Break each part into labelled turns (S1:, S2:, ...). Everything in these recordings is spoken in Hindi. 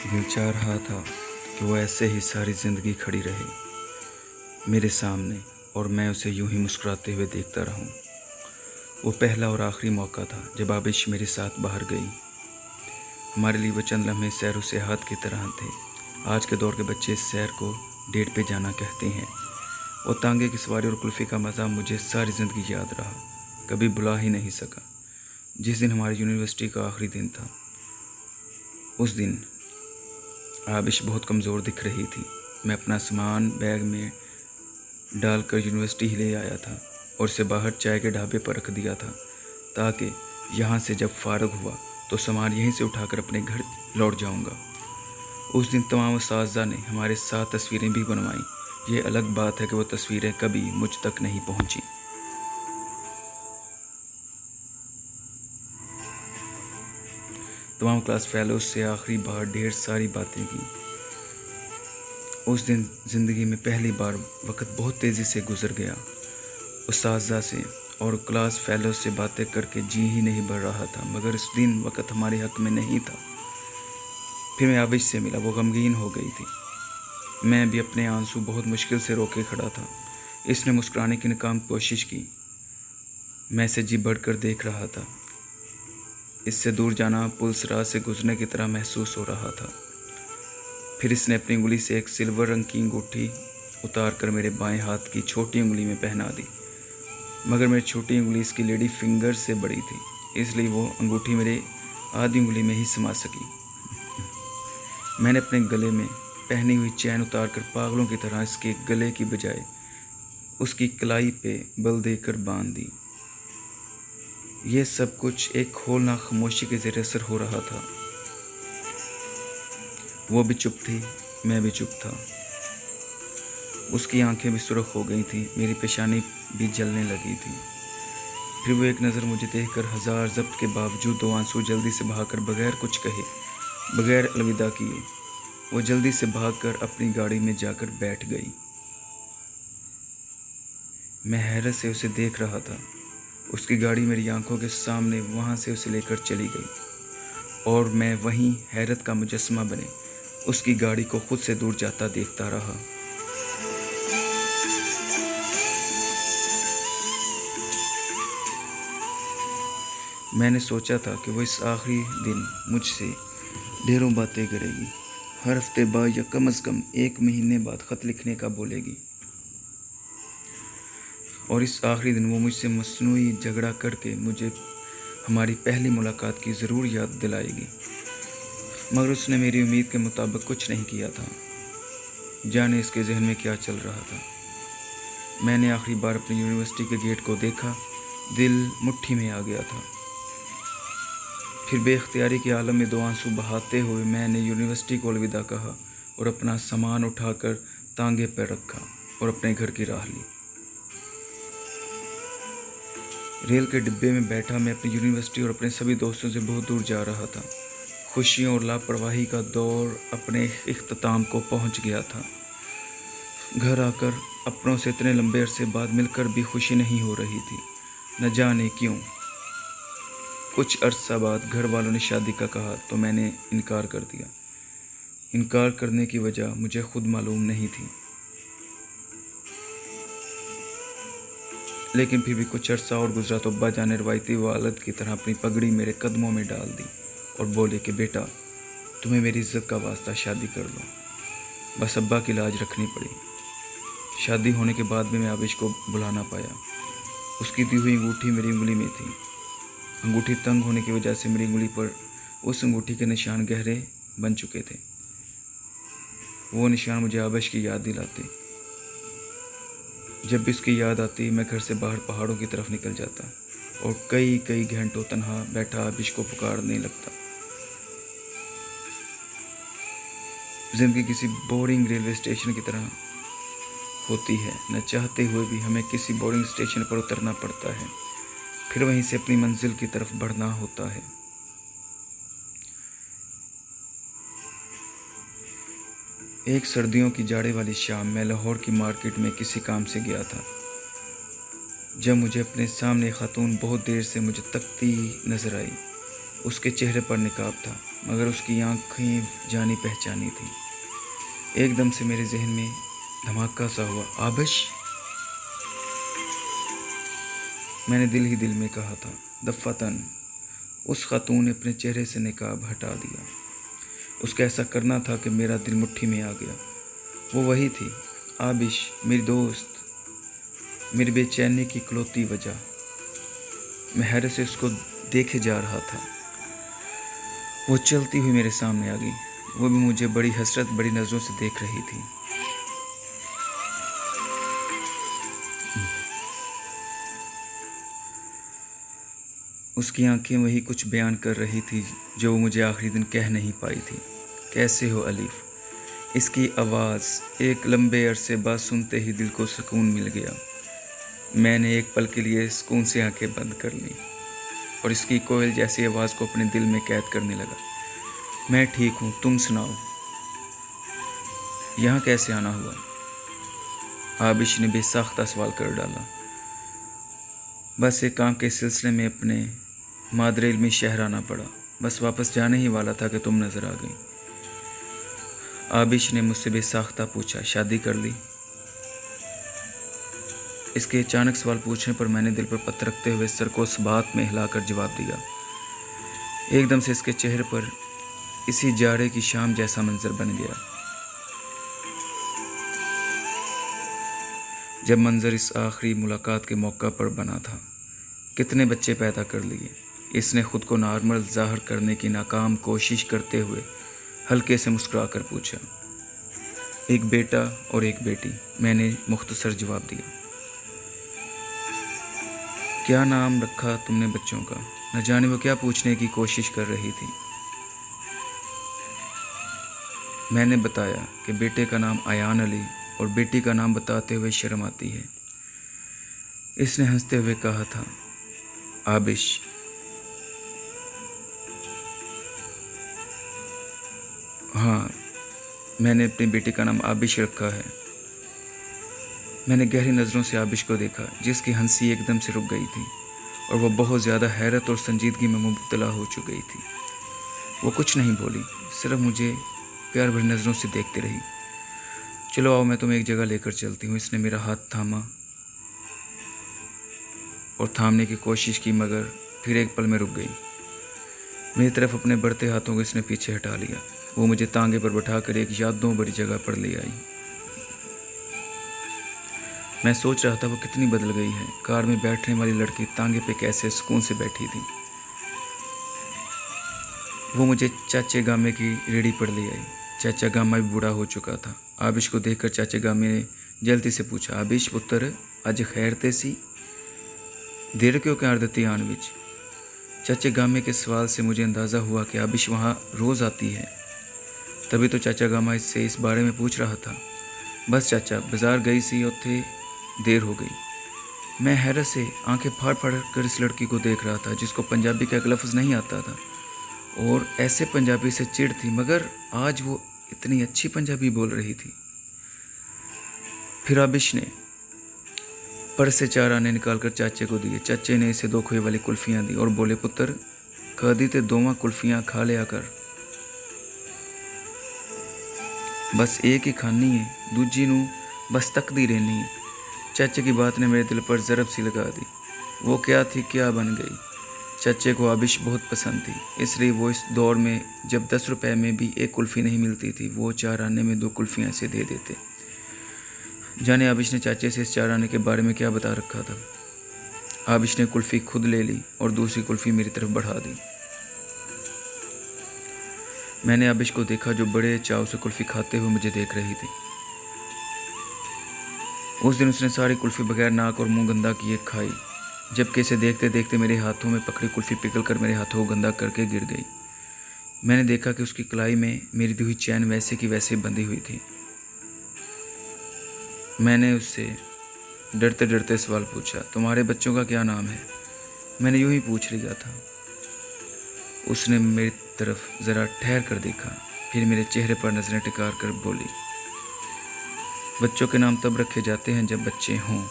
S1: दिल चाह रहा था कि वो ऐसे ही सारी ज़िंदगी खड़ी रहे मेरे सामने और मैं उसे यूं ही मुस्कुराते हुए देखता रहूं। वो पहला और आखिरी मौका था जब आबिश मेरे साथ बाहर गई। हमारे लिए वो चंद लम्हे सैर से हाथ की तरह थे। आज के दौर के बच्चे इस सैर को डेट पे जाना कहते हैं। वो तांगे की सवारी और कुल्फ़ी का मज़ा मुझे सारी ज़िंदगी याद रहा, कभी भुला ही नहीं सका। जिस दिन हमारी यूनिवर्सिटी का आखिरी दिन था, उस दिन आबिश बहुत कमज़ोर दिख रही थी। मैं अपना सामान बैग में डालकर यूनिवर्सिटी ही ले आया था और उसे बाहर चाय के ढाबे पर रख दिया था, ताकि यहाँ से जब फारग हुआ तो सामान यहीं से उठाकर अपने घर लौट जाऊँगा। उस दिन तमाम उस्ताज़ा ने हमारे साथ तस्वीरें भी बनवाईं। ये अलग बात है कि वो तस्वीरें कभी मुझ तक नहीं पहुँची। तमाम क्लास फेलोज से आखिरी बार ढेर सारी बातें की। उस दिन ज़िंदगी में पहली बार वक्त बहुत तेज़ी से गुजर गया। उस्ताज़ा से और क्लास फेलोज से बातें करके जी ही नहीं भर रहा था, मगर उस दिन वक्त हमारे हक़ में नहीं था। फिर मैं आबिश से मिला, वो गमगीन हो गई थी। मैं भी अपने आंसू बहुत मुश्किल से रोके खड़ा था। इसने मुस्कुराने की नाकाम कोशिश की। मैं इसे जी बढ़कर देख रहा था। इससे दूर जाना पुलिस राह से गुजरने की तरह महसूस हो रहा था। फिर इसने अपनी उंगली से एक सिल्वर रंग की अंगूठी उतार कर मेरे बाएं हाथ की छोटी उंगली में पहना दी, मगर मेरी छोटी उंगली इसकी लेडी फिंगर से बड़ी थी, इसलिए वो अंगूठी मेरे आधी उंगली में ही समा सकी। मैंने अपने गले में पहनी हुई चैन उतार कर पागलों की तरह इसके गले की बजाय उसकी कलाई पे बल देकर बांध दी। यह सब कुछ एक होलनाक खामोशी के ज़रिए असर हो रहा था। वो भी चुप थी, मैं भी चुप था। उसकी आंखें भी सुर्ख हो गई थी, मेरी पेशानी भी जलने लगी थी। फिर वो एक नज़र मुझे देखकर हज़ार ज़ब्त के बावजूद दो आंसू जल्दी से बहाकर बगैर कुछ कहे, बगैर अलविदा किए, वो जल्दी से भागकर अपनी गाड़ी में जाकर बैठ गई। मैं हैरत से उसे देख रहा था। उसकी गाड़ी मेरी आंखों के सामने वहाँ से उसे लेकर चली गई और मैं वहीं हैरत का मुजस्समा बने उसकी गाड़ी को खुद से दूर जाता देखता रहा। मैंने सोचा था कि वो इस आखिरी दिन मुझसे ढेरों बातें करेगी, हर हफ्ते बाद या कम से कम एक महीने बाद ख़त लिखने का बोलेगी, और इस आखिरी दिन वो मुझसे मसनूई झगड़ा करके मुझे हमारी पहली मुलाकात की ज़रूर याद दिलाएगी। मगर उसने मेरी उम्मीद के मुताबिक कुछ नहीं किया था। जाने इसके जहन में क्या चल रहा था। मैंने आखिरी बार अपनी यूनिवर्सिटी के गेट को देखा, दिल मुट्ठी में आ गया था। फिर बेख्तियारी के आलम में दो आंसू बहाते हुए मैंने यूनिवर्सिटी को अलविदा कहा और अपना सामान उठाकर तांगे पर रखा और अपने घर की राह ली। रेल के डिब्बे में बैठा मैं अपनी यूनिवर्सिटी और अपने सभी दोस्तों से बहुत दूर जा रहा था। खुशियों और लापरवाही का दौर अपने इख्तिताम को पहुंच गया था। घर आकर अपनों से इतने लंबे अरसे बाद मिलकर भी खुशी नहीं हो रही थी, न जाने क्यों। कुछ अरसा बाद घर वालों ने शादी का कहा तो मैंने इनकार कर दिया। इनकार करने की वजह मुझे खुद मालूम नहीं थी, लेकिन फिर भी कुछ अरसा और गुजरा तो अब्बा जान ने रवायती वालद की तरह अपनी पगड़ी मेरे कदमों में डाल दी और बोले कि बेटा, तुम्हें मेरी इज़्ज़त का वास्ता शादी कर लो। बस अब्बा की लाज रखनी पड़ी। शादी होने के बाद भी मैं आबिश को बुला ना पाया। उसकी दी हुई अंगूठी मेरी उंगली में थी। अंगूठी तंग होने की वजह से मेरी उंगली पर उस अंगूठी के निशान गहरे बन चुके थे। वो निशान मुझे आबिश की याद दिलाते। जब भी उसकी याद आती, मैं घर से बाहर पहाड़ों की तरफ निकल जाता और कई कई घंटों तन्हा बैठा आबिश को पुकारने लगता। जिंदगी किसी बोरिंग रेलवे स्टेशन की तरह होती है। न चाहते हुए भी हमें किसी बोरिंग स्टेशन पर उतरना पड़ता है, फिर वहीं से अपनी मंजिल की तरफ बढ़ना होता है। एक सर्दियों की जाड़े वाली शाम मैं लाहौर की मार्केट में किसी काम से गया था, जब मुझे अपने सामने खातून बहुत देर से मुझे तकती नजर आई। उसके चेहरे पर निकाब था, मगर उसकी आंखें जानी पहचानी थी। एकदम से मेरे जहन में धमाका सा हुआ, आबिश। मैंने दिल ही दिल में कहा था, दफ़्फ़तन। उस खातून ने अपने चेहरे से निकाब हटा दिया। उसका ऐसा करना था कि मेरा दिल मुट्ठी में आ गया। वो वही थी, आबिश, मेरी दोस्त, मेरी बेचैनी की इकलौती वजह। मैं हैरत से उसको देखे जा रहा था। वो चलती हुई मेरे सामने आ गई। वो भी मुझे बड़ी हसरत, बड़ी नज़रों से देख रही थी। उसकी आंखें वही कुछ बयान कर रही थी जो वो मुझे आखिरी दिन कह नहीं पाई थी। कैसे हो अलीफ? इसकी आवाज़ एक लंबे अरसे बाद सुनते ही दिल को सुकून मिल गया। मैंने एक पल के लिए सुकून से आंखें बंद कर लीं और इसकी कोयल जैसी आवाज़ को अपने दिल में कैद करने लगा। मैं ठीक हूँ, तुम सुनाओ, यहाँ कैसे आना हुआ? आबिश ने बेसाख्ता सवाल कर डाला। बस एक काम के सिलसिले में अपने मादरे इल्मी शहर आना पड़ा। बस वापस जाने ही वाला था कि तुम नज़र आ गई। आबिश ने मुझसे बेसाख्ता पूछा, शादी कर ली? इसके अचानक सवाल पूछने पर मैंने दिल पर पत्थर रखते हुए सर को उस बात में हिलाकर जवाब दिया। एकदम से इसके चेहरे पर इसी जाड़े की शाम जैसा मंजर बन गया। जब मंजर इस आखिरी मुलाकात के मौका पर बना था। कितने बच्चे पैदा कर लिए? इसने खुद को नॉर्मल ज़ाहिर करने की नाकाम कोशिश करते हुए हल्के से मुस्कुरा कर पूछा। एक बेटा और एक बेटी, मैंने मुख्तसर जवाब दिया। क्या नाम रखा तुमने बच्चों का? न जाने वो क्या पूछने की कोशिश कर रही थी। मैंने बताया कि बेटे का नाम अयान अली और बेटी का नाम बताते हुए शर्म आती है। इसने हंसते हुए कहा था, आबिश। हाँ, मैंने अपनी बेटी का नाम आबिश रखा है। मैंने गहरी नज़रों से आबिश को देखा, जिसकी हंसी एकदम से रुक गई थी और वह बहुत ज़्यादा हैरत और संजीदगी में मुब्तला हो चुकी थी। वो कुछ नहीं बोली, सिर्फ मुझे प्यार भरी नज़रों से देखती रही। चलो आओ, मैं तुम्हें एक जगह लेकर चलती हूँ। इसने मेरा हाथ थामा और थामने की कोशिश की, मगर फिर एक पल में रुक गई। मेरी तरफ अपने बढ़ते हाथों को इसने पीछे हटा लिया। वो मुझे तांगे पर बैठाकर एक यादों भरी जगह पर ले आई। मैं सोच रहा था वो कितनी बदल गई है। कार में बैठने वाली लड़की तांगे पे कैसे सुकून से बैठी थी। वो मुझे चाचे गामे की रेडी पर ले आई। चाचा गामा भी बूढ़ा हो चुका था। आबिश को देखकर चाचे गामे ने जल्दी से पूछा, आबिश पुत्र, अज खैर ते सी? देर क्यों कर देती आन विच? चाचे गामे के सवाल से मुझे अंदाज़ा हुआ कि आबिश वहाँ रोज़ आती है। तभी तो चाचा गामा इससे इस बारे में पूछ रहा था। बस चाचा, बाज़ार गई सी, उत्थे देर हो गई। मैं हैरत से आंखें फाड़ फाड़ कर इस लड़की को देख रहा था, जिसको पंजाबी का एक लफ्ज़ नहीं आता था और ऐसे पंजाबी से चिढ़ थी, मगर आज वो इतनी अच्छी पंजाबी बोल रही थी। फिर आबिश ने पर्स से 4 आने निकाल कर चाचे को दिए। चाचे ने इसे 2 खोए वाली कुल्फियाँ दी और बोले, पुत्र, कदी ते 2 कुल्फियाँ खा लिया कर। बस एक ही खानी है, दूजी नू बस तकदी रहनी है। चाचे की बात ने मेरे दिल पर ज़रब सी लगा दी। वो क्या थी, क्या बन गई। चाचे को आबिश बहुत पसंद थी, इसलिए वो इस दौर में जब 10 रुपए में भी एक कुल्फ़ी नहीं मिलती थी, वो 4 आने में 2 कुल्फ़ियाँ से दे देते। जाने आबिश ने चाचे से इस 4 आने के बारे में क्या बता रखा था। आबिश ने कुल्फ़ी खुद ले ली और दूसरी कुल्फ़ी मेरी तरफ बढ़ा दी। मैंने आबिश को देखा, जो बड़े चाव से कुल्फ़ी खाते हुए मुझे देख रही थी। उस दिन उसने सारी कुल्फ़ी बगैर नाक और मुंह गंदा किए खाई, जबकि इसे देखते देखते मेरे हाथों में पकड़ी कुल्फ़ी पिघल कर मेरे हाथों को गंदा करके गिर गई। मैंने देखा कि उसकी कलाई में मेरी दी हुई चैन वैसे की वैसे बंधी हुई थी। मैंने उससे डरते डरते सवाल पूछा, तुम्हारे बच्चों का क्या नाम है? मैंने यूं ही पूछ लिया था। उसने मेरी तरफ ज़रा ठहर कर देखा, फिर मेरे चेहरे पर नज़रें टिकार कर बोली, बच्चों के नाम तब रखे जाते हैं जब बच्चे हों।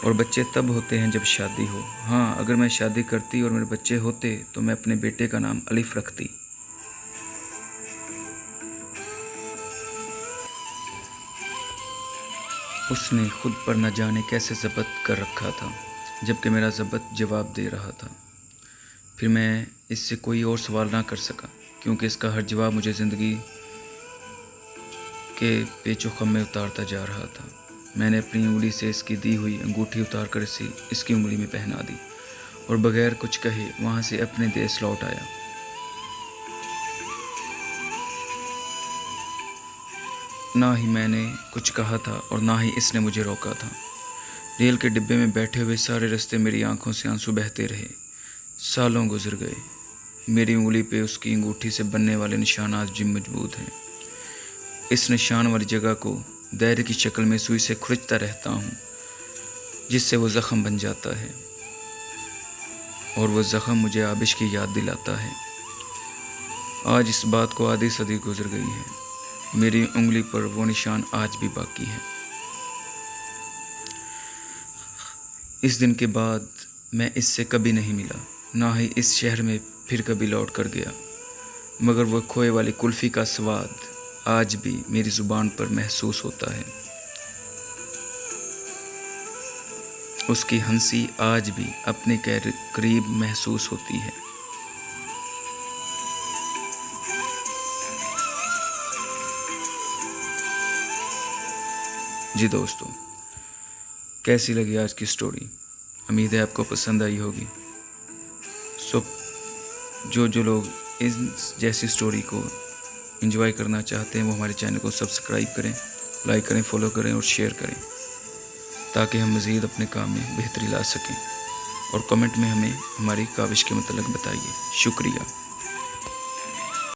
S1: और बच्चे तब होते हैं जब शादी हो। हाँ, अगर मैं शादी करती और मेरे बच्चे होते तो मैं अपने बेटे का नाम अलिफ रखती। उसने खुद पर न जाने कैसे ज़ब्त कर रखा था, जबकि मेरा ज़ब्त जवाब दे रहा था। फिर मैं इससे कोई और सवाल ना कर सका, क्योंकि इसका हर जवाब मुझे ज़िंदगी के पेचो-खम में उतारता जा रहा था। मैंने अपनी उंगली से इसकी दी हुई अंगूठी उतार कर इसे इसकी उंगली में पहना दी और बगैर कुछ कहे वहाँ से अपने देश लौट आया। ना ही मैंने कुछ कहा था और ना ही इसने मुझे रोका था। रेल के डिब्बे में बैठे हुए सारे रास्ते मेरी आंखों से आंसू बहते रहे। सालों गुजर गए। मेरी उंगली पे उसकी अंगूठी से बनने वाले निशान आज भी मजबूत हैं। इस निशान वाली जगह को दायरे की शक्ल में सुई से खुरचता रहता हूँ, जिससे वो ज़ख़म बन जाता है और वो ज़ख़म मुझे आबिश की याद दिलाता है। आज इस बात को आधी सदी गुजर गई है। मेरी उंगली पर वो निशान आज भी बाकी है। इस दिन के बाद मैं इससे कभी नहीं मिला, ना ही इस शहर में फिर कभी लौट कर गया, मगर वो खोए वाली कुल्फ़ी का स्वाद आज भी मेरी ज़ुबान पर महसूस होता है। उसकी हंसी आज भी अपने करीब महसूस होती है। जी दोस्तों, कैसी लगी आज की स्टोरी? उम्मीद है आपको पसंद आई होगी। सो जो लोग इस जैसी स्टोरी को एंजॉय करना चाहते हैं वो हमारे चैनल को सब्सक्राइब करें, लाइक करें, फॉलो करें और शेयर करें, ताकि हम मज़ीद अपने काम में बेहतरी ला सकें। और कमेंट में हमें हमारी काविश के मतलब बताइए। शुक्रिया।